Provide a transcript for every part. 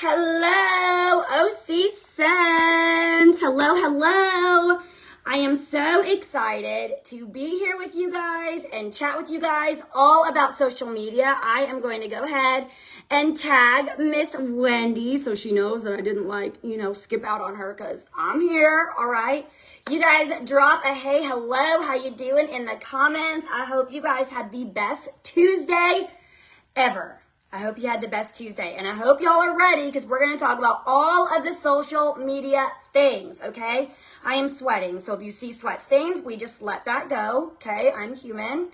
Hello, OC Sense. Hello. I am so excited to be here with you guys and chat with you guys all about social media. I am going to go ahead and tag Miss Wendy so she knows that I didn't skip out on her because I'm here, all right? You guys drop a hey, hello, how you doing in the comments. I hope you guys had the best Tuesday ever. I hope you had the best Tuesday, and I hope y'all are ready because we're going to talk about all of the social media things, okay? I am sweating, so if you see sweat stains, we just let that go, okay? I'm human,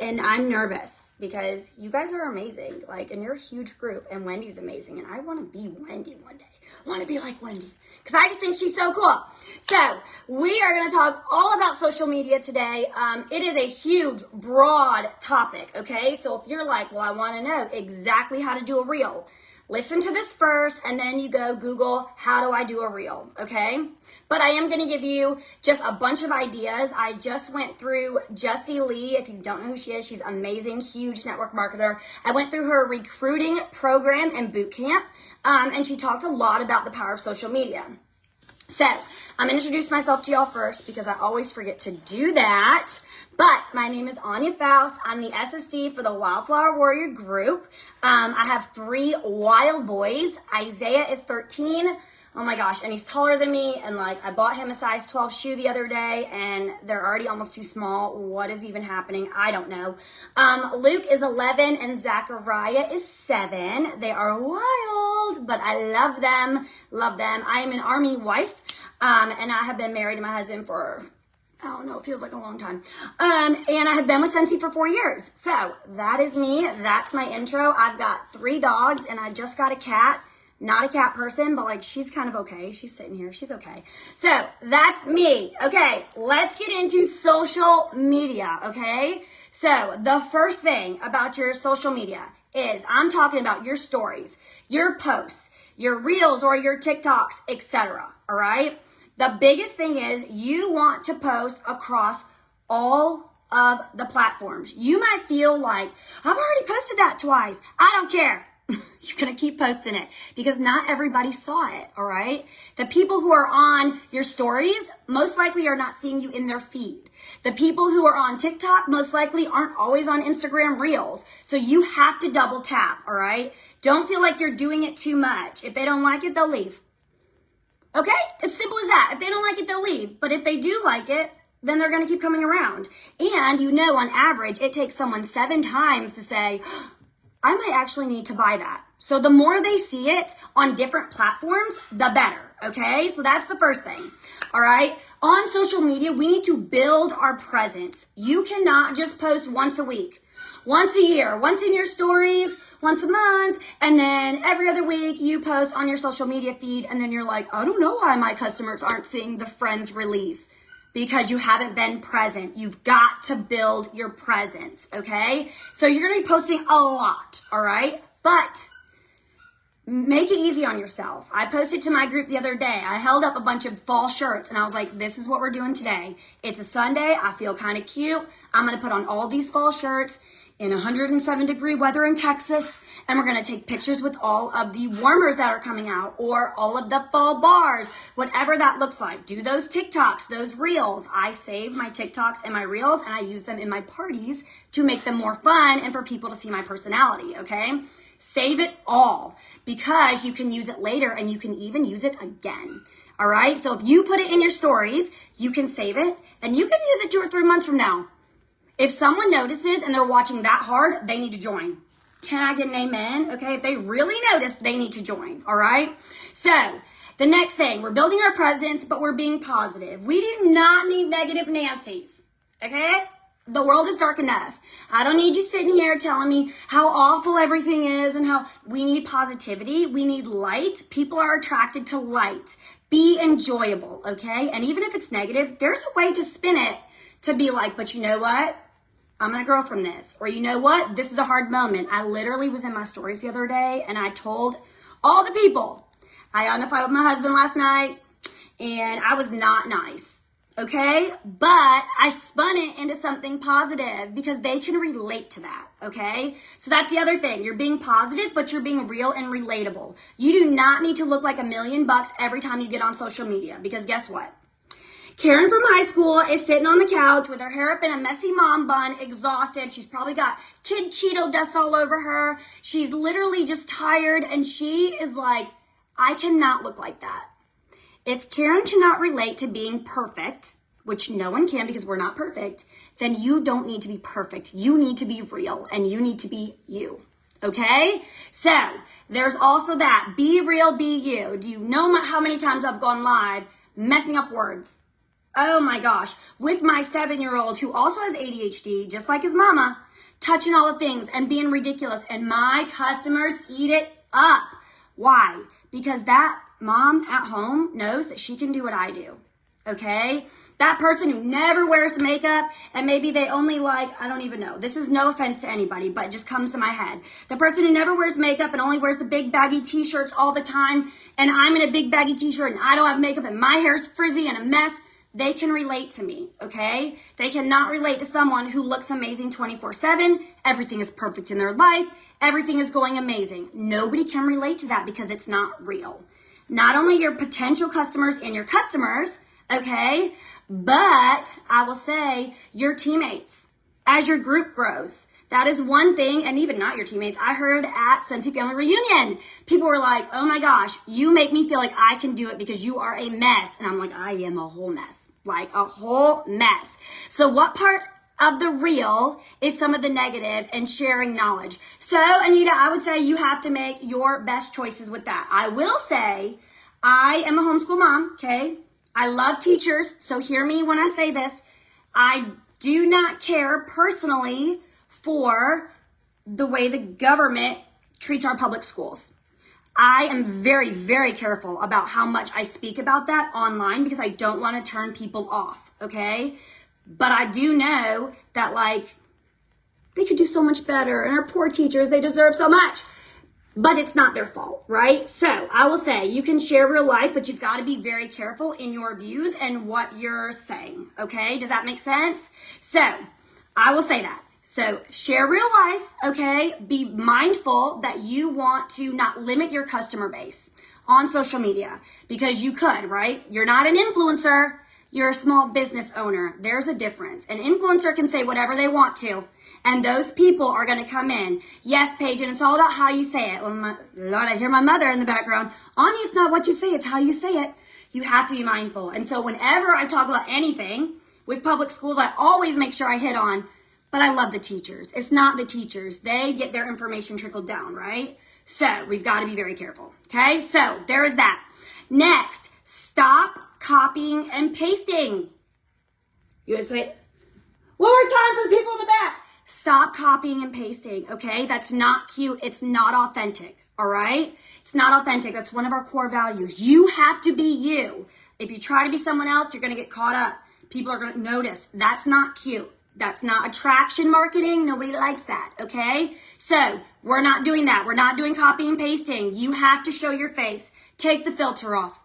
and I'm nervous because you guys are amazing, and you're a huge group, and Wendy's amazing, and I want to be Wendy one day. I want to be like Wendy because I just think she's so cool. So we are going to talk all about social media today. It is a huge, broad topic, okay? So if you're like, well, I want to know exactly how to do a reel, listen to this first, and then you go Google, how do I do a reel, okay? But I am going to give you just a bunch of ideas. I just went through Jessie Lee. If you don't know who she is, she's amazing, huge network marketer. I went through her recruiting program and boot camp, and she talked a lot about the power of social media. So I'm going to introduce myself to y'all first because I always forget to do that. But my name is Anya Faust. I'm the SSD for the Wildflower Warrior group. I have 3 wild boys. Isaiah is 13. Oh my gosh, and he's taller than me. And I bought him a size 12 shoe the other day and they're already almost too small. What is even happening? I don't know. Luke is 11 and Zachariah is 7. They are wild, but I love them. I am an Army wife. And I have been married to my husband for, I don't know, it feels like a long time. And I have been with Scentsy for 4 years. So that is me. That's my intro. I've got 3 dogs and I just got a cat. Not a cat person, but she's kind of okay. She's sitting here. She's okay. So that's me. Okay, let's get into social media, okay? So the first thing about your social media is I'm talking about your stories, your posts, your reels or your TikToks, etc. All right? The biggest thing is you want to post across all of the platforms. You might feel like, I've already posted that twice. I don't care. You're going to keep posting it because not everybody saw it, all right? The people who are on your stories most likely are not seeing you in their feed. The people who are on TikTok most likely aren't always on Instagram Reels. So you have to double tap, all right? Don't feel like you're doing it too much. If they don't like it, they'll leave. Okay? It's simple as that. If they don't like it, they'll leave. But if they do like it, then they're going to keep coming around. And on average, it takes someone 7 times to say, I might actually need to buy that. So the more they see it on different platforms, the better, okay? So that's the first thing, all right? On social media, we need to build our presence. You cannot just post once a week, once a year, once in your stories, once a month, and then every other week you post on your social media feed, and then you're like, I don't know why my customers aren't seeing the Friends release. Because you haven't been present. You've got to build your presence, okay? So you're going to be posting a lot, all right? But make it easy on yourself. I posted to my group the other day. I held up a bunch of fall shirts, and I was like, this is what we're doing today. It's a Sunday. I feel kind of cute. I'm going to put on all these fall shirts in 107-degree weather in Texas, and we're going to take pictures with all of the warmers that are coming out or all of the fall bars, whatever that looks like. Do those TikToks, those reels. I save my TikToks and my reels, and I use them in my parties to make them more fun and for people to see my personality, okay? Save it all because you can use it later and you can even use it again, all right? So if you put it in your stories, you can save it, and you can use it 2 or 3 months from now. If someone notices and they're watching that hard, they need to join. Can I get an amen? Okay, if they really notice, they need to join, all right? So the next thing, we're building our presence, but we're being positive. We do not need negative Nancy's, okay? The world is dark enough. I don't need you sitting here telling me how awful everything is and how we need positivity. We need light. People are attracted to light. Be enjoyable, okay? And even if it's negative, there's a way to spin it to be like, but you know what? I'm going to grow from this. Or you know what? This is a hard moment. I literally was in my stories the other day and I told all the people, I got in a fight with my husband last night and I was not nice. okay? But I spun it into something positive because they can relate to that, okay? So that's the other thing. You're being positive, but you're being real and relatable. You do not need to look like $1 million every time you get on social media, because guess what? Karen from high school is sitting on the couch with her hair up in a messy mom bun, exhausted. She's probably got kid Cheeto dust all over her. She's literally just tired, and she is like, I cannot look like that. If Karen cannot relate to being perfect, which no one can because we're not perfect, then you don't need to be perfect. You need to be real, and you need to be you. Okay? So there's also that. Be real, be you. Do you know how many times I've gone live messing up words? Oh my gosh. With my 7-year-old who also has ADHD, just like his mama, touching all the things and being ridiculous. And my customers eat it up. Why? Because that mom at home knows that she can do what I do. Okay? That person who never wears makeup and maybe they only like, I don't even know. This is no offense to anybody, but it just comes to my head. The person who never wears makeup and only wears the big baggy t-shirts all the time, and I'm in a big baggy t-shirt and I don't have makeup and my hair's frizzy and a mess, they can relate to me, okay? They cannot relate to someone who looks amazing 24/7. Everything is perfect in their life. Everything is going amazing. Nobody can relate to that because it's not real. Not only your potential customers and your customers, okay, but I will say your teammates as your group grows. That is one thing, and even not your teammates. I heard at Scentsy Family Reunion, people were like, oh my gosh, you make me feel like I can do it because you are a mess. And I'm like, I am a whole mess, like a whole mess. So what part of the real is some of the negative and sharing knowledge? So Anita, I would say you have to make your best choices with that. I will say I am a homeschool mom, okay? I love teachers, so hear me when I say this. I do not care personally for the way the government treats our public schools. I am very, very careful about how much I speak about that online because I don't want to turn people off, okay? But I do know that, like, they could do so much better, and our poor teachers, they deserve so much. But it's not their fault, right? So I will say you can share real life, but you've got to be very careful in your views and what you're saying, okay? Does that make sense? So I will say that. So share real life, okay? Be mindful that you want to not limit your customer base on social media because you could, right? You're not an influencer. You're a small business owner. There's a difference. An influencer can say whatever they want to, and those people are going to come in. Yes, Paige, and it's all about how you say it. Well, Lord, I hear my mother in the background. Ani, it's not what you say, it's how you say it. You have to be mindful. And so whenever I talk about anything with public schools, I always make sure I hit on, but I love the teachers. It's not the teachers. They get their information trickled down, right? So we've got to be very careful, okay? So there is that. Next, stop copying and pasting. You would say, one more time for the people in the back. Stop copying and pasting, okay? That's not cute. It's not authentic, all right? It's not authentic. That's one of our core values. You have to be you. If you try to be someone else, you're going to get caught up. People are going to notice. That's not cute. That's not attraction marketing. Nobody likes that, okay? So we're not doing that. We're not doing copy and pasting. You have to show your face. Take the filter off,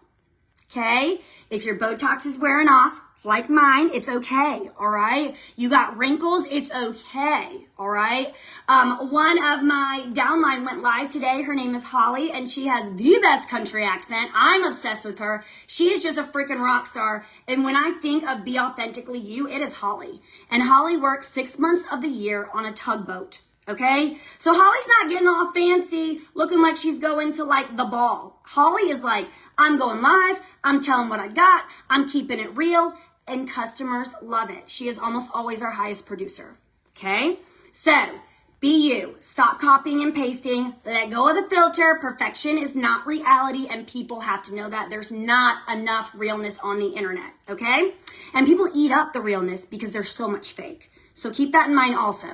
okay? If your Botox is wearing off, like mine, it's okay, all right? You got wrinkles, it's okay, all right? One of my downline went live today. Her name is Holly, and she has the best country accent. I'm obsessed with her. She is just a freaking rock star. And when I think of Be Authentically You, it is Holly. And Holly works 6 months of the year on a tugboat. Okay, so Holly's not getting all fancy, looking like she's going to like the ball. Holly is like, I'm going live, I'm telling what I got, I'm keeping it real, and customers love it. She is almost always our highest producer. Okay, so be you. Stop copying and pasting. Let go of the filter. Perfection is not reality, and people have to know that. There's not enough realness on the internet. Okay, and people eat up the realness because there's so much fake. So keep that in mind also.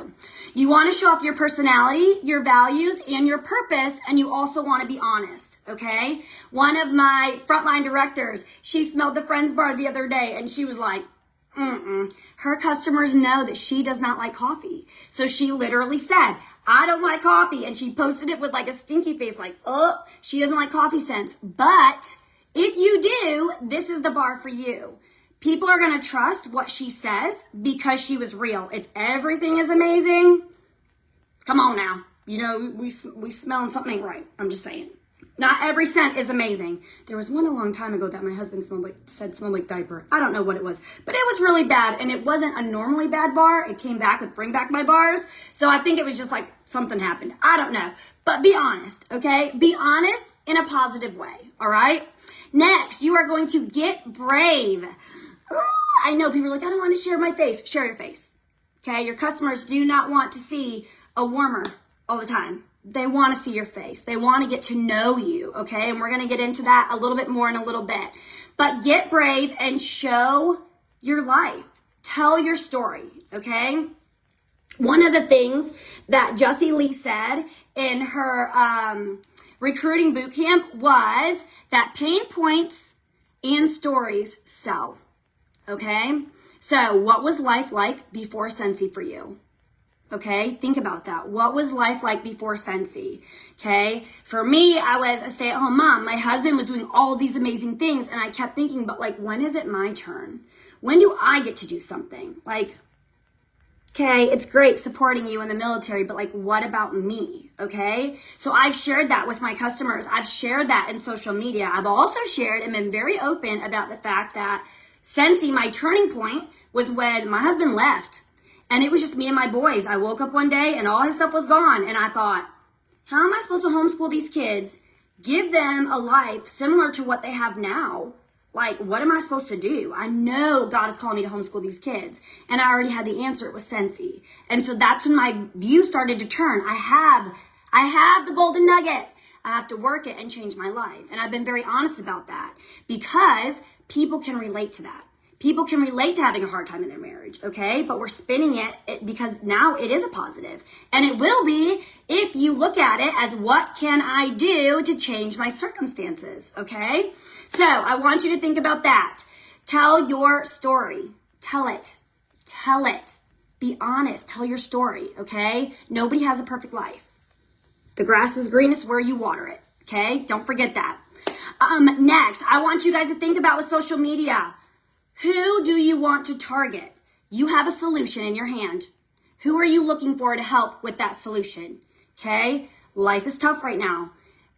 You want to show off your personality, your values, and your purpose, and you also want to be honest, okay? One of my frontline directors, she smelled the Friends bar the other day, and she was like, her customers know that she does not like coffee. So she literally said, I don't like coffee, and she posted it with like a stinky face, like, oh, she doesn't like coffee scents. But if you do, this is the bar for you. People are going to trust what she says because she was real. If everything is amazing, come on now. You know, we smelling something ain't right. I'm just saying. Not every scent is amazing. There was one a long time ago that my husband smelled like diaper. I don't know what it was, but it was really bad, and it wasn't a normally bad bar. It came back with Bring Back My Bars. So I think it was just like something happened. I don't know. But be honest, okay? Be honest in a positive way, all right? Next, you are going to get brave. I know people are like, I don't want to share my face. Share your face, okay? Your customers do not want to see a warmer all the time. They want to see your face. They want to get to know you, okay? And we're going to get into that a little bit more in a little bit. But get brave and show your life. Tell your story, okay? One of the things that Jessie Lee said in her recruiting boot camp was that pain points and stories sell, okay? So what was life like before Scentsy for you? Okay, think about that. What was life like before Scentsy? Okay, for me, I was a stay-at-home mom. My husband was doing all these amazing things, and I kept thinking, but like, when is it my turn? When do I get to do something? Like, okay, it's great supporting you in the military, but like, what about me? Okay, so I've shared that with my customers. I've shared that in social media. I've also shared and been very open about the fact that Scentsy, my turning point, was when my husband left. And it was just me and my boys. I woke up one day and all his stuff was gone. And I thought, how am I supposed to homeschool these kids, give them a life similar to what they have now? Like, what am I supposed to do? I know God is calling me to homeschool these kids. And I already had the answer. It was Scentsy. And so that's when my view started to turn. I have the golden nugget. I have to work it and change my life. And I've been very honest about that because people can relate to that. People can relate to having a hard time in their marriage, okay? But we're spinning it because now it is a positive. And it will be if you look at it as what can I do to change my circumstances, okay? So I want you to think about that. Tell your story. Tell it. Tell it. Be honest. Tell your story, okay? Nobody has a perfect life. The grass is greenest where you water it, okay? Don't forget that. Next, I want you guys to think about with social media. Who do you want to target? You have a solution in your hand. Who are you looking for to help with that solution? Okay? Life is tough right now.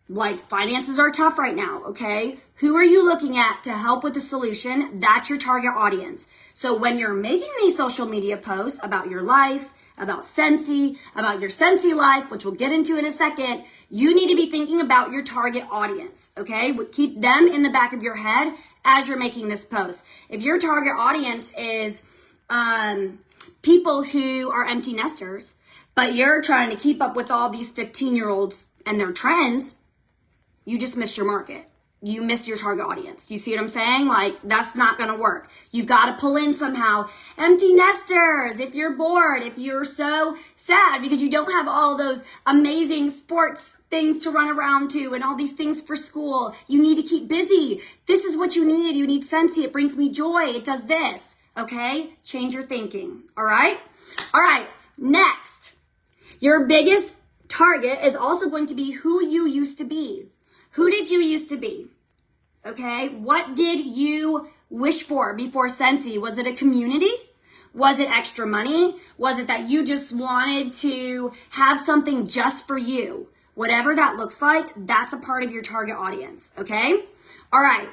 Like, finances are tough right now, okay? Who are you looking at to help with the solution? That's your target audience. So when you're making these social media posts about your life, about Scentsy, about your Scentsy life, which we'll get into in a second, you need to be thinking about your target audience, okay? Keep them in the back of your head as you're making this post. If your target audience is people who are empty nesters, but you're trying to keep up with all these 15-year-olds and their trends, you just missed your market. You missed your target audience. You see what I'm saying? Like, that's not going to work. You've got to pull in somehow empty nesters. If you're bored, if you're so sad because you don't have all those amazing sports things to run around to and all these things for school, you need to keep busy. This is what you need. You need Scentsy. It brings me joy. It does this. Okay? Change your thinking. All right? All right. Next, your biggest target is also going to be who you used to be. Who did you used to be? Okay, what did you wish for before Scentsy? Was it a community? Was it extra money? Was it that you just wanted to have something just for you? Whatever that looks like, that's a part of your target audience, okay? All right,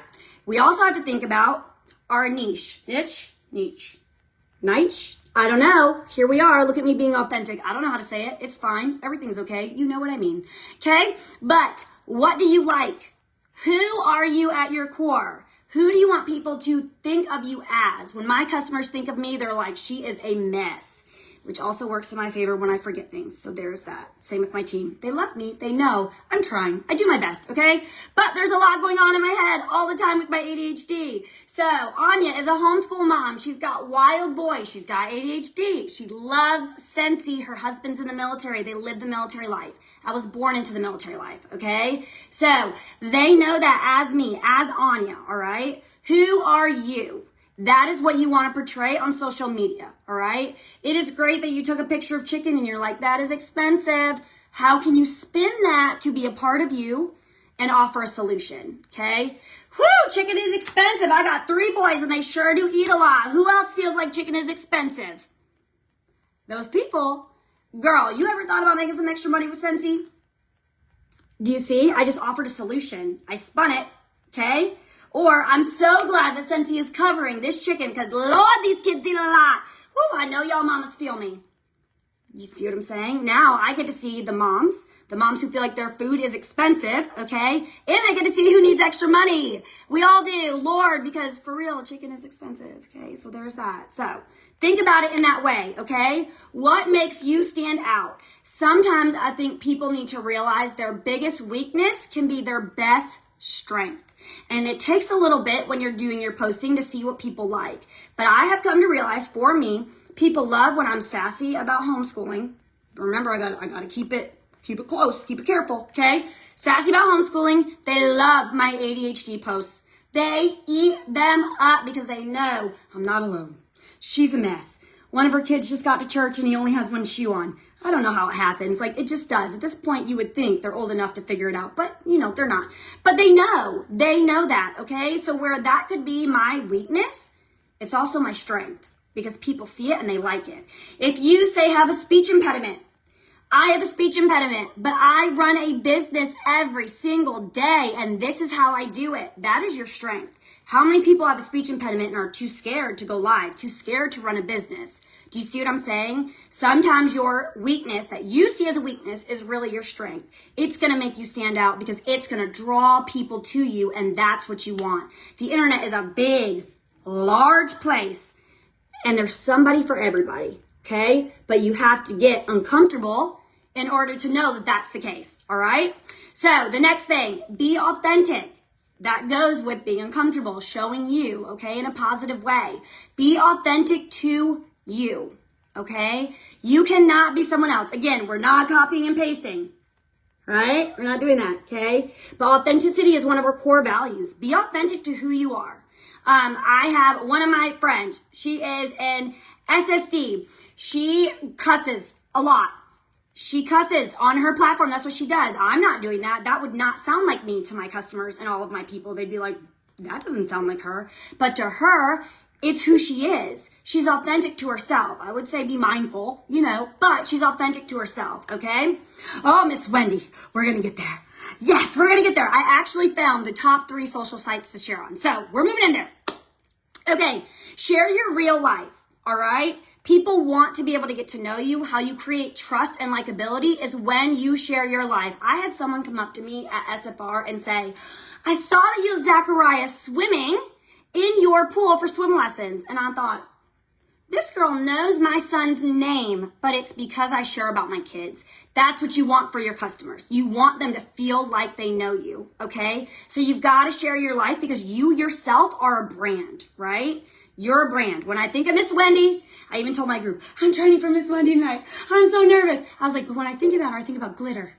we also have to think about our niche. Niche. I don't know. Here we are. Look at me being authentic. I don't know how to say it. It's fine. Everything's okay. You know what I mean. Okay? But what do you like? Who are you at your core? Who do you want people to think of you as? When my customers think of me, they're like, she is a mess, which also works in my favor when I forget things. So there's that. Same with my team. They love me. They know I'm trying. I do my best, okay? But there's a lot going on in my head all the time with my ADHD. So Anya is a homeschool mom. She's got wild boys. She's got ADHD. She loves Scentsy. Her husband's in the military. They live the military life. I was born into the military life, okay? So they know that as me, as Anya, all right? Who are you? That is what you want to portray on social media, all right? It is great that you took a picture of chicken and you're like, that is expensive. How can you spin that to be a part of you and offer a solution, okay? Whew, chicken is expensive. I got 3 boys and they sure do eat a lot. Who else feels like chicken is expensive? Those people. Girl, you ever thought about making some extra money with Scentsy? Do you see? I just offered a solution. I spun it, okay? Or I'm so glad that Scentsy is covering this chicken because, Lord, these kids eat a lot. Whew, I know y'all mamas feel me. You see what I'm saying? Now I get to see the moms who feel like their food is expensive, okay? And I get to see who needs extra money. We all do, Lord, because for real, chicken is expensive, okay? So there's that. So think about it in that way, okay? What makes you stand out? Sometimes I think people need to realize their biggest weakness can be their best strength. And it takes a little bit when you're doing your posting to see what people like. But I have come to realize for me, people love when I'm sassy about homeschooling. Remember, I gotta keep it close, keep it careful, okay? Sassy about homeschooling. They love my ADHD posts. They eat them up because they know I'm not alone. She's a mess. One of her kids just got to church and he only has one shoe on. I don't know how it happens. Like, it just does. At this point, you would think they're old enough to figure it out, but they're not. But they know that, okay? So where that could be my weakness, it's also my strength because people see it and they like it. If you say have a speech impediment, I have a speech impediment, but I run a business every single day, and this is how I do it. That is your strength. How many people have a speech impediment and are too scared to go live, too scared to run a business? Do you see what I'm saying? Sometimes your weakness that you see as a weakness is really your strength. It's going to make you stand out because it's going to draw people to you, and that's what you want. The internet is a big, large place, and there's somebody for everybody, okay? But you have to get uncomfortable in order to know that that's the case, all right? So the next thing, be authentic. That goes with being uncomfortable, showing you, okay, in a positive way. Be authentic to you, okay? You cannot be someone else. Again, we're not copying and pasting, right? We're not doing that, okay? But authenticity is one of our core values. Be authentic to who you are. I have one of my friends. She is an SSD. She cusses a lot. She cusses on her platform. That's what she does. I'm not doing that. That would not sound like me to my customers and all of my people. They'd be like, that doesn't sound like her. But to her, it's who she is. She's authentic to herself. I would say be mindful, but she's authentic to herself, okay? Oh, Miss Wendy, we're going to get there. Yes, we're going to get there. I actually found the top 3 social sites to share on. So we're moving in there. Okay, share your real life, all right? People want to be able to get to know you. How you create trust and likability is when you share your life. I had someone come up to me at SFR and say, I saw you, Zachariah, swimming in your pool for swim lessons. And I thought, this girl knows my son's name, but it's because I share about my kids. That's what you want for your customers. You want them to feel like they know you, okay? So you've got to share your life because you yourself are a brand, right? You're a brand. When I think of Miss Wendy, I even told my group, I'm training for Miss Wendy tonight. I'm so nervous. I was like, but when I think about her, I think about glitter.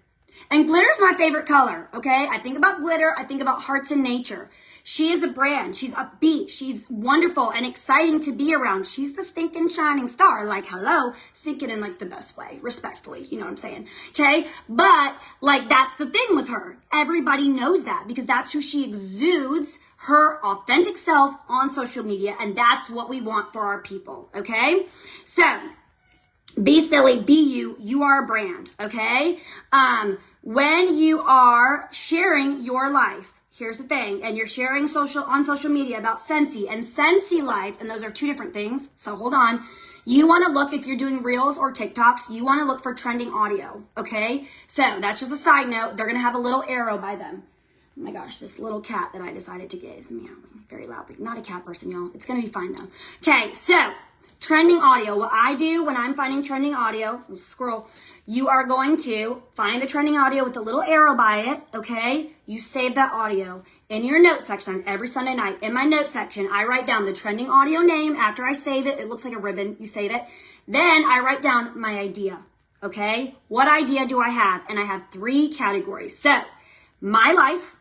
And glitter's my favorite color, okay? I think about glitter. I think about hearts and nature. She is a brand. She's upbeat. She's wonderful and exciting to be around. She's the stinking shining star. Like, hello, stinking in like the best way, respectfully. You know what I'm saying? Okay. But like, that's the thing with her. Everybody knows that because that's who she exudes her authentic self on social media. And that's what we want for our people. Okay. So be silly, be you. You are a brand. Okay. When you are sharing your life, here's the thing, and you're sharing on social media about Scentsy and Scentsy Life, and those are 2 different things, so hold on. You want to look, if you're doing Reels or TikToks, you want to look for trending audio, okay? So that's just a side note. They're going to have a little arrow by them. Oh my gosh, this little cat that I decided to get is meowing very loudly. Not a cat person, y'all. It's going to be fine, though. Okay, so trending audio. What I do when I'm finding trending audio, scroll, you are going to find the trending audio with the little arrow by it, okay? You save that audio in your note section every Sunday night. In my note section, I write down the trending audio name. After I save it, it looks like a ribbon. You save it. Then I write down my idea, okay? What idea do I have? And I have 3 categories. So, my life,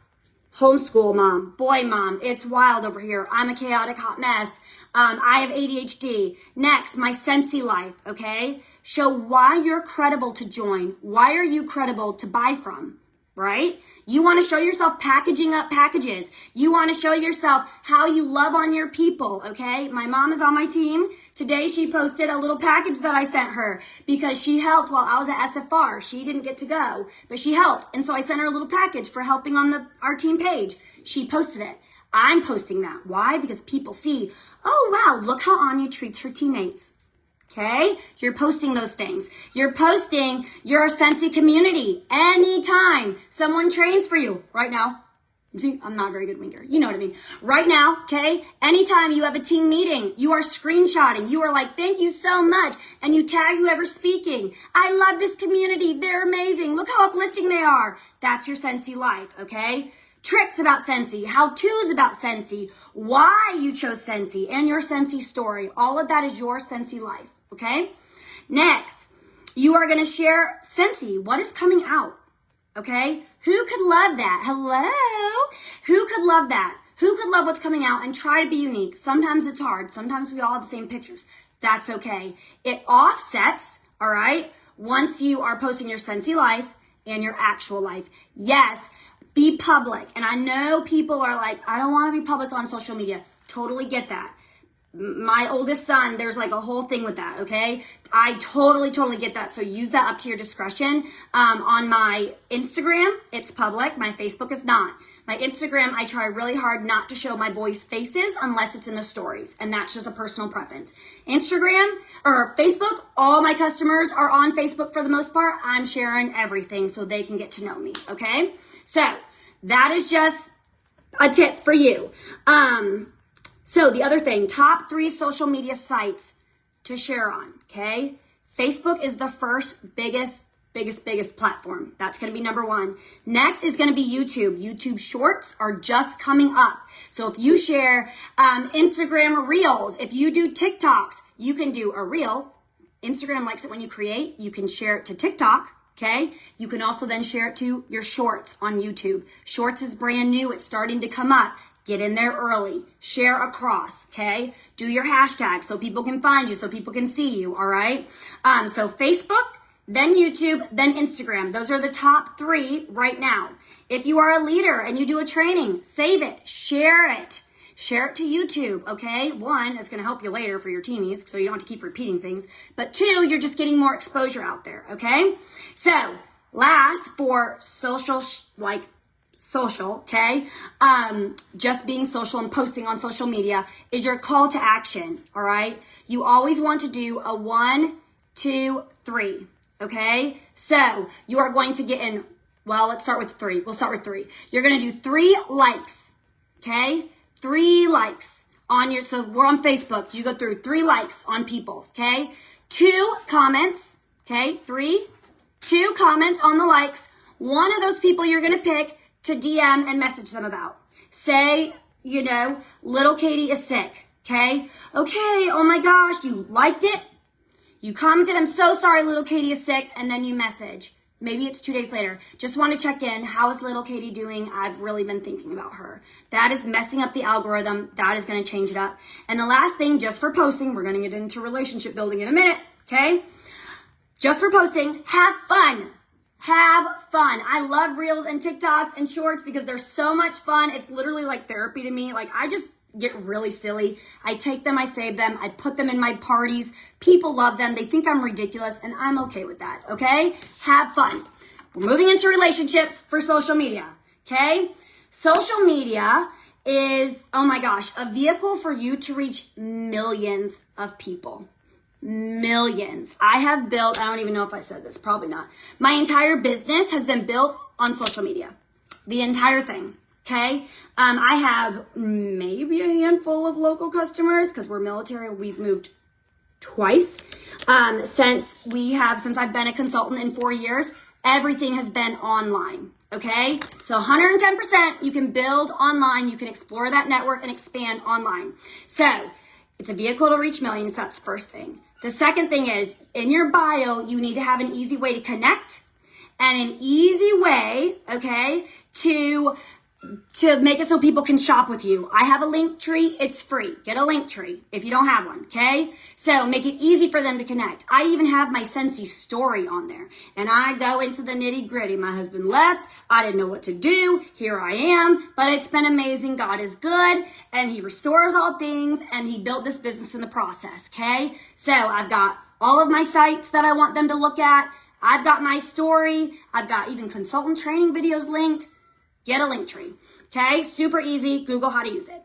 homeschool mom, boy mom, it's wild over here. I'm a chaotic hot mess. I have ADHD. Next, my Scentsy life, okay? Show why you're credible to join. Why are you credible to buy from? right? You want to show yourself packaging up packages. You want to show yourself how you love on your people, okay? My mom is on my team. Today she posted a little package that I sent her because she helped while I was at SFR. She didn't get to go, but she helped. And so I sent her a little package for helping on our team page. She posted it. I'm posting that. Why? Because people see, oh, wow, look how Anya treats her teammates. Okay, you're posting those things. You're posting your Scentsy community. Anytime someone trains for you right now. See, I'm not a very good winker. You know what I mean. Right now, okay, anytime you have a team meeting, you are screenshotting. You are like, thank you so much. And you tag whoever's speaking. I love this community. They're amazing. Look how uplifting they are. That's your Scentsy life, okay? Tricks about Scentsy, how-tos about Scentsy, why you chose Scentsy, and your Scentsy story. All of that is your Scentsy life, okay? Next, you are going to share Scentsy. What is coming out, okay? Who could love that? Hello? Who could love that? Who could love what's coming out and try to be unique? Sometimes it's hard. Sometimes we all have the same pictures. That's okay. It offsets, all right, once you are posting your Scentsy life and your actual life. Yes, be public. And I know people are like, I don't want to be public on social media. Totally get that. My oldest son, there's like a whole thing with that, okay? I totally get that. So use that up to your discretion. On my Instagram, it's public. My Facebook is not. My Instagram, I try really hard not to show my boys' faces unless it's in the stories. And that's just a personal preference. Instagram or Facebook, all my customers are on Facebook for the most part. I'm sharing everything so they can get to know me, okay? So that is just a tip for you. So the other thing, top 3 social media sites to share on, okay? Facebook is the first biggest platform. That's going to be number 1. Next is going to be YouTube. YouTube Shorts are just coming up. So if you share Instagram Reels, if you do TikToks, you can do a Reel. Instagram likes it when you create. You can share it to TikTok. Okay, you can also then share it to your Shorts on YouTube. Shorts is brand new. It's starting to come up. Get in there early. Share across, okay? Do your hashtag so people can find you, so people can see you, all right? So Facebook, then YouTube, then Instagram. Those are the top 3 right now. If you are a leader and you do a training, save it, share it. Share it to YouTube, okay? 1, it's going to help you later for your teamies, so you don't have to keep repeating things. But 2, you're just getting more exposure out there, okay? So, last for social, okay? Just being social and posting on social media is your call to action, all right? You always want to do a 1, 2, 3, okay? So, you are going to get in, well, let's start with 3. We'll start with 3. You're going to do 3 likes, okay? 3 likes on your, so we're on Facebook. You go through 3 likes on people, okay? 2 comments, okay? 2 comments on the likes. One of those people you're going to pick to DM and message them about. Say, little Katie is sick, okay? Okay, oh my gosh, you liked it? You commented, I'm so sorry little Katie is sick, and then you message. Maybe it's 2 days later. Just want to check in. How is little Katie doing? I've really been thinking about her. That is messing up the algorithm. That is going to change it up. And the last thing, just for posting, we're going to get into relationship building in a minute, okay? Just for posting, have fun. Have fun. I love Reels and TikToks and Shorts because they're so much fun. It's literally like therapy to me. Like, I just get really silly. I take them, I save them, I put them in my parties. People love them. They think I'm ridiculous, and I'm okay with that, okay? Have fun. We're moving into relationships for social media, okay? Social media is, oh my gosh, a vehicle for you to reach millions of people. Millions. I have built, I don't even know if I said this, probably not. My entire business has been built on social media. The entire thing. Okay, I have maybe a handful of local customers because we're military. We've moved twice since I've been a consultant in 4 years. Everything has been online. Okay, so 110%. You can build online. You can explore that network and expand online. So it's a vehicle to reach millions. That's the first thing. The second thing is in your bio, you need to have an easy way to connect and an easy way, okay, to to make it so people can shop with you. I have a link tree. It's free. Get a link tree if you don't have one, okay? So make it easy for them to connect. I even have my Scentsy story on there, and I go into the nitty gritty. My husband left. I didn't know what to do. Here I am, but it's been amazing. God is good, and he restores all things, and he built this business in the process, okay? So I've got all of my sites that I want them to look at. I've got my story. I've got even consultant training videos linked. Get a link tree, okay? Super easy. Google how to use it.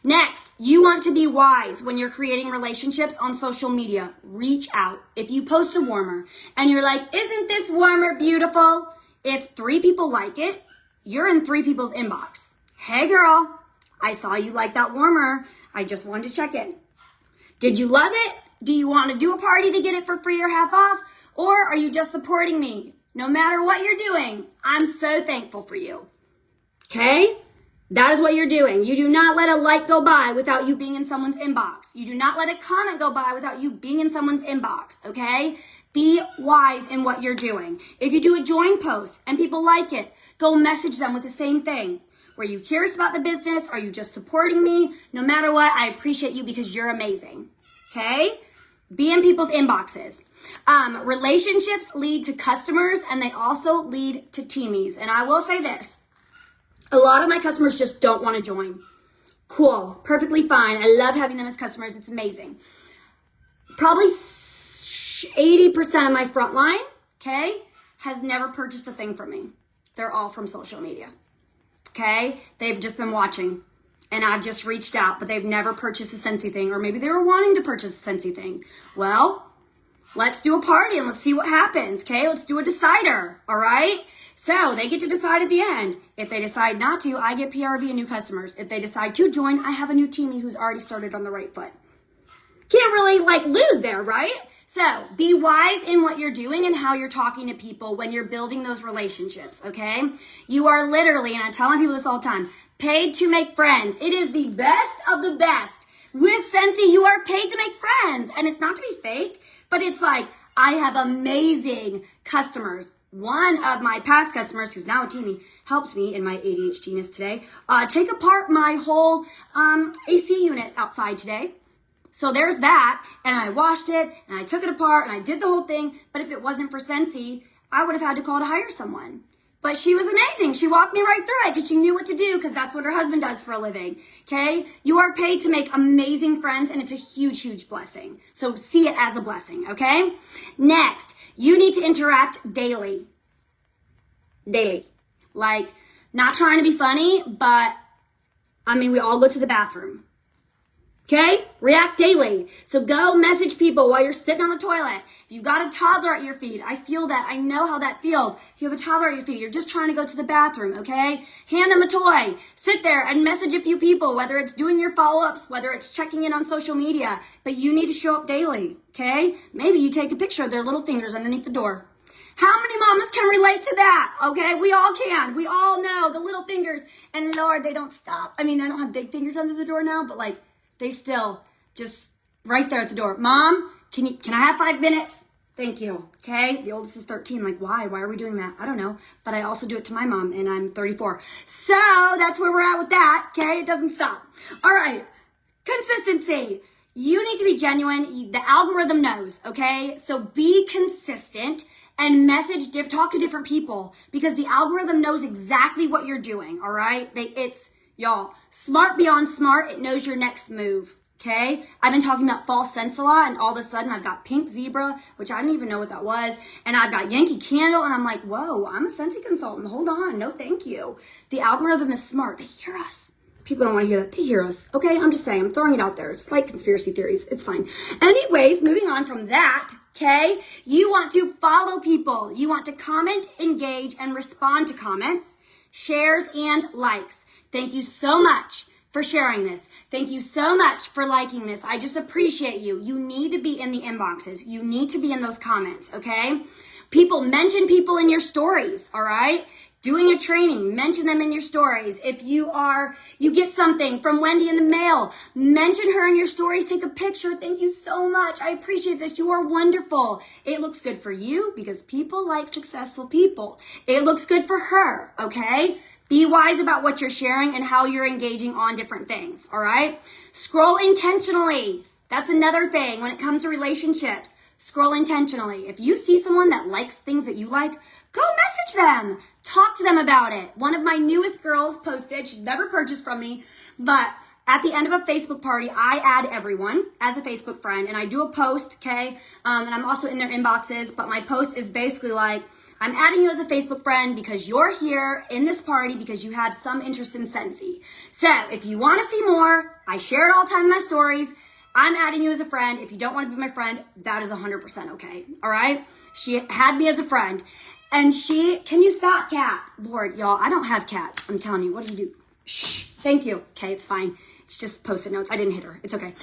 Next, you want to be wise when you're creating relationships on social media. Reach out. If you post a warmer and you're like, isn't this warmer beautiful? If 3 people like it, you're in 3 people's inbox. Hey girl, I saw you like that warmer. I just wanted to check in. Did you love it? Do you want to do a party to get it for free or half off? Or are you just supporting me? No matter what you're doing, I'm so thankful for you. Okay? That is what you're doing. You do not let a like go by without you being in someone's inbox. You do not let a comment go by without you being in someone's inbox. Okay? Be wise in what you're doing. If you do a join post and people like it, go message them with the same thing. Were you curious about the business? Are you just supporting me? No matter what, I appreciate you because you're amazing. Okay? Be in people's inboxes. Relationships lead to customers, and they also lead to teamies. And I will say this. A lot of my customers just don't want to join. Cool. Perfectly fine. I love having them as customers. It's amazing. Probably 80% of my frontline, okay, has never purchased a thing from me. They're all from social media. Okay? They've just been watching. And I've just reached out, but they've never purchased a Scentsy thing. Or maybe they were wanting to purchase a Scentsy thing. Well, let's do a party and let's see what happens. Okay? Let's do a decider. All right? So they get to decide at the end. If they decide not to, I get PRV and new customers. If they decide to join, I have a new teamie who's already started on the right foot. Can't really lose there, right? So be wise in what you're doing and how you're talking to people when you're building those relationships, okay? You are literally, and I tell my people this all the time, paid to make friends. It is the best of the best. With Scentsy, you are paid to make friends. And it's not to be fake, but it's like, I have amazing customers. One of my past customers, who's now a teamie, helped me in my ADHDness today, take apart my whole AC unit outside today. So there's that, and I washed it, and I took it apart, and I did the whole thing, but if it wasn't for Scentsy, I would have had to call to hire someone. But she was amazing. She walked me right through it because she knew what to do because that's what her husband does for a living, okay? You are paid to make amazing friends, and it's a huge, huge blessing. So see it as a blessing, okay? Next, you need to interact daily. Daily. Like, not trying to be funny, but, we all go to the bathroom. Okay? React daily. So go message people while you're sitting on the toilet. If you've got a toddler at your feet, I feel that. I know how that feels. If you have a toddler at your feet, you're just trying to go to the bathroom, okay? Hand them a toy. Sit there and message a few people, whether it's doing your follow-ups, whether it's checking in on social media. But you need to show up daily, okay? Maybe you take a picture of their little fingers underneath the door. How many mamas can relate to that? Okay, we all can. We all know the little fingers. And Lord, they don't stop. I don't have big fingers under the door now, but they still just right there at the door. Mom, can I have 5 minutes? Thank you. Okay. The oldest is 13. Why? Why are we doing that? I don't know. But I also do it to my mom and I'm 34. So that's where we're at with that. Okay. It doesn't stop. All right. Consistency. You need to be genuine. The algorithm knows. Okay. So be consistent and talk to different people because the algorithm knows exactly what you're doing. All right. Y'all, smart beyond smart, it knows your next move, okay? I've been talking about false scents a lot, and all of a sudden I've got Pink Zebra, which I didn't even know what that was, and I've got Yankee Candle, and I'm like, whoa, I'm a Scentsy consultant. Hold on, no thank you. The algorithm is smart. They hear us. People don't want to hear that. They hear us, okay? I'm just saying. I'm throwing it out there. It's like conspiracy theories. It's fine. Anyways, moving on from that, okay? You want to follow people. You want to comment, engage, and respond to comments, shares, and likes. Thank you so much for sharing this. Thank you so much for liking this. I just appreciate you. You need to be in the inboxes. You need to be in those comments, okay? Mention people in your stories, all right? Doing a training, mention them in your stories. If you get something from Wendy in the mail, mention her in your stories. Take a picture. Thank you so much. I appreciate this. You are wonderful. It looks good for you because people like successful people. It looks good for her, okay? Be wise about what you're sharing and how you're engaging on different things, all right? Scroll intentionally. That's another thing when it comes to relationships. Scroll intentionally. If you see someone that likes things that you like, go message them. Talk to them about it. One of my newest girls posted, she's never purchased from me, but at the end of a Facebook party, I add everyone as a Facebook friend, and I do a post, okay? And I'm also in their inboxes, but my post is basically like, I'm adding you as a Facebook friend because you're here in this party because you have some interest in Scentsy. So if you want to see more, I share it all the time in my stories. I'm adding you as a friend. If you don't want to be my friend, that is 100% okay. All right? She had me as a friend. And can you stop, cat? Lord, y'all, I don't have cats. I'm telling you, what do you do? Shh. Thank you. Okay, it's fine. It's just Post-it notes. I didn't hit her. It's okay.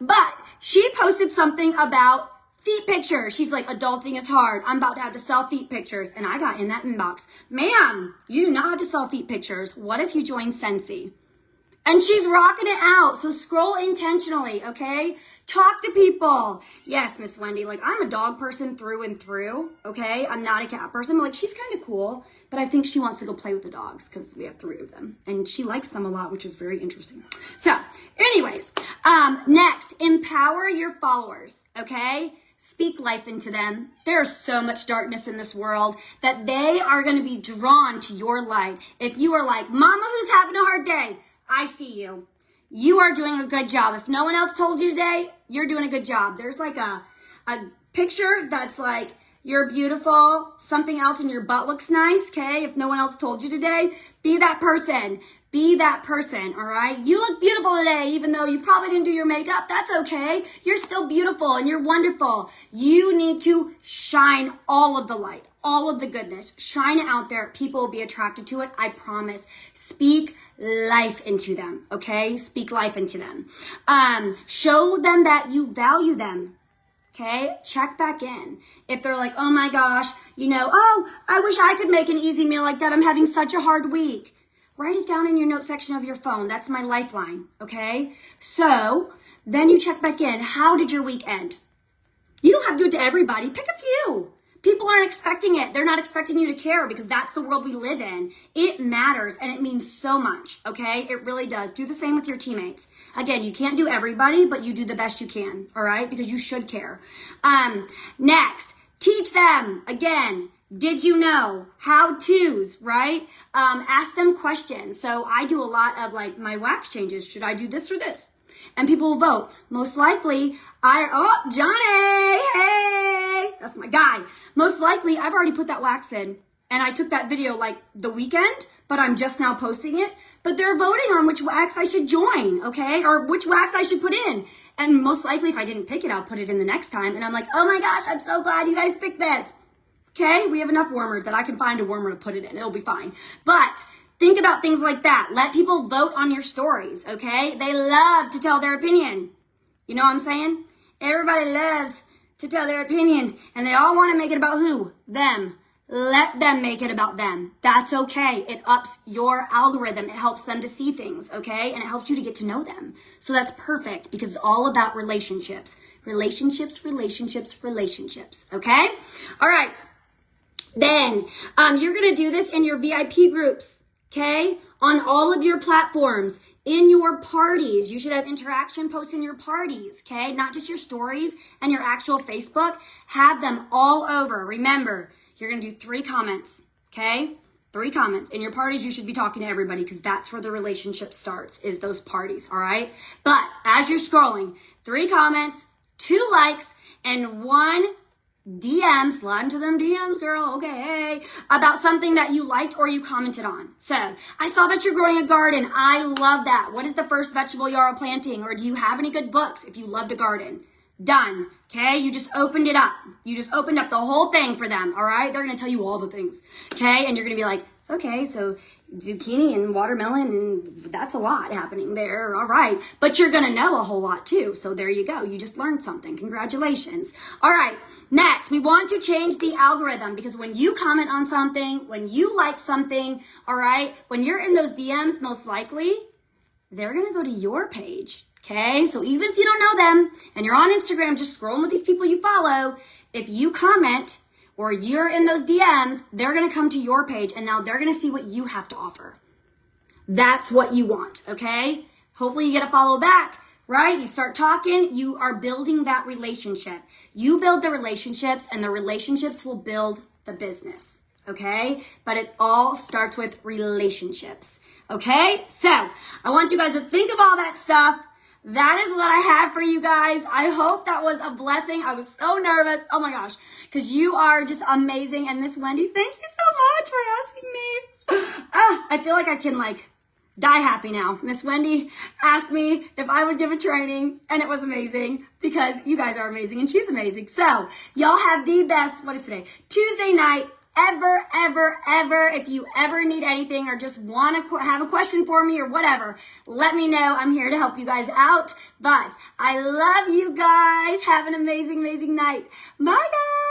But she posted something about feet pictures. She's like, adulting is hard. I'm about to have to sell feet pictures. And I got in that inbox. Ma'am, you do not have to sell feet pictures. What if you join Scentsy? And she's rocking it out. So scroll intentionally, okay? Talk to people. Yes, Miss Wendy, like I'm a dog person through and through, okay? I'm not a cat person. But like she's kind of cool, but I think she wants to go play with the dogs because we have 3 of them. And she likes them a lot, which is very interesting. So anyways, next, empower your followers, okay? Speak life into them. There's so much darkness in this world that they are going to be drawn to your light. If you are like, mama who's having a hard day, I see you. You are doing a good job. If no one else told you today, you're doing a good job. There's like a picture that's like, you're beautiful, something else and your butt looks nice, okay? If no one else told you today, be that person. Be that person, all right? You look beautiful today, even though you probably didn't do your makeup. That's okay. You're still beautiful and you're wonderful. You need to shine all of the light, all of the goodness. Shine it out there. People will be attracted to it. I promise. Speak life into them, okay? Speak life into them. Show them that you value them. Okay, check back in. If they're like, oh my gosh, I wish I could make an easy meal like that. I'm having such a hard week. Write it down in your note section of your phone. That's my lifeline, okay? So then you check back in. How did your week end? You don't have to do it to everybody. Pick a few. People aren't expecting it. They're not expecting you to care because that's the world we live in. It matters and it means so much, okay? It really does. Do the same with your teammates. Again, you can't do everybody, but you do the best you can, all right? Because you should care. Next, teach them. Again, did you know? How-tos, right? Ask them questions. So I do a lot of like my wax changes. Should I do this or this? And people will vote. Most likely, Johnny, hey, that's my guy. Most likely, I've already put that wax in. And I took that video like the weekend, but I'm just now posting it. But they're voting on which wax I should join, okay? Or which wax I should put in. And most likely, if I didn't pick it, I'll put it in the next time. And I'm like, oh my gosh, I'm so glad you guys picked this. Okay, we have enough warmer that I can find a warmer to put it in. It'll be fine. But think about things like that. Let people vote on your stories, okay? They love to tell their opinion. You know what I'm saying? Everybody loves to tell their opinion, and they all want to make it about who? Them. Let them make it about them. That's okay. It ups your algorithm. It helps them to see things, okay? And it helps you to get to know them. So that's perfect because it's all about relationships. Relationships, relationships, relationships, okay? All right. Then you're going to do this in your VIP groups, okay? On all of your platforms, in your parties. You should have interaction posts in your parties, okay? Not just your stories and your actual Facebook. Have them all over. Remember, you're going to do 3 comments, okay? 3 comments. In your parties, you should be talking to everybody because that's where the relationship starts, is those parties, all right? But as you're scrolling, 3 comments, 2 likes, and 1 DM, slide into them DMs, girl, okay, about something that you liked or you commented on. So, I saw that you're growing a garden. I love that. What is the first vegetable you are planting? Or do you have any good books if you loved a garden? Done, okay? You just opened it up. You just opened up the whole thing for them, all right? They're going to tell you all the things, okay? And you're going to be like, okay, so zucchini and watermelon, and that's a lot happening there, all right. But you're going to know a whole lot too, so there you go. You just learned something. Congratulations. All right, next, we want to change the algorithm because when you comment on something, when you like something, all right, when you're in those DMs, most likely, they're going to go to your page, okay? So even if you don't know them and you're on Instagram just scrolling with these people you follow, if you comment or you're in those DMs, they're going to come to your page and now they're going to see what you have to offer. That's what you want, okay? Hopefully you get a follow back, right? You start talking, you are building that relationship. You build the relationships and the relationships will build the business, okay? But it all starts with relationships, okay? So I want you guys to think of all that stuff. That is what I had for you guys. I hope that was a blessing. I was so nervous. Oh my gosh, because you are just amazing. And Miss Wendy, thank you so much for asking me. I feel like I can die happy now. Miss Wendy asked me if I would give a training and it was amazing because you guys are amazing and she's amazing. So y'all have the best, what is today? Tuesday night. Ever. If you ever need anything or just want to have a question for me or whatever, let me know. I'm here to help you guys out. But I love you guys. Have an amazing night. Bye, guys.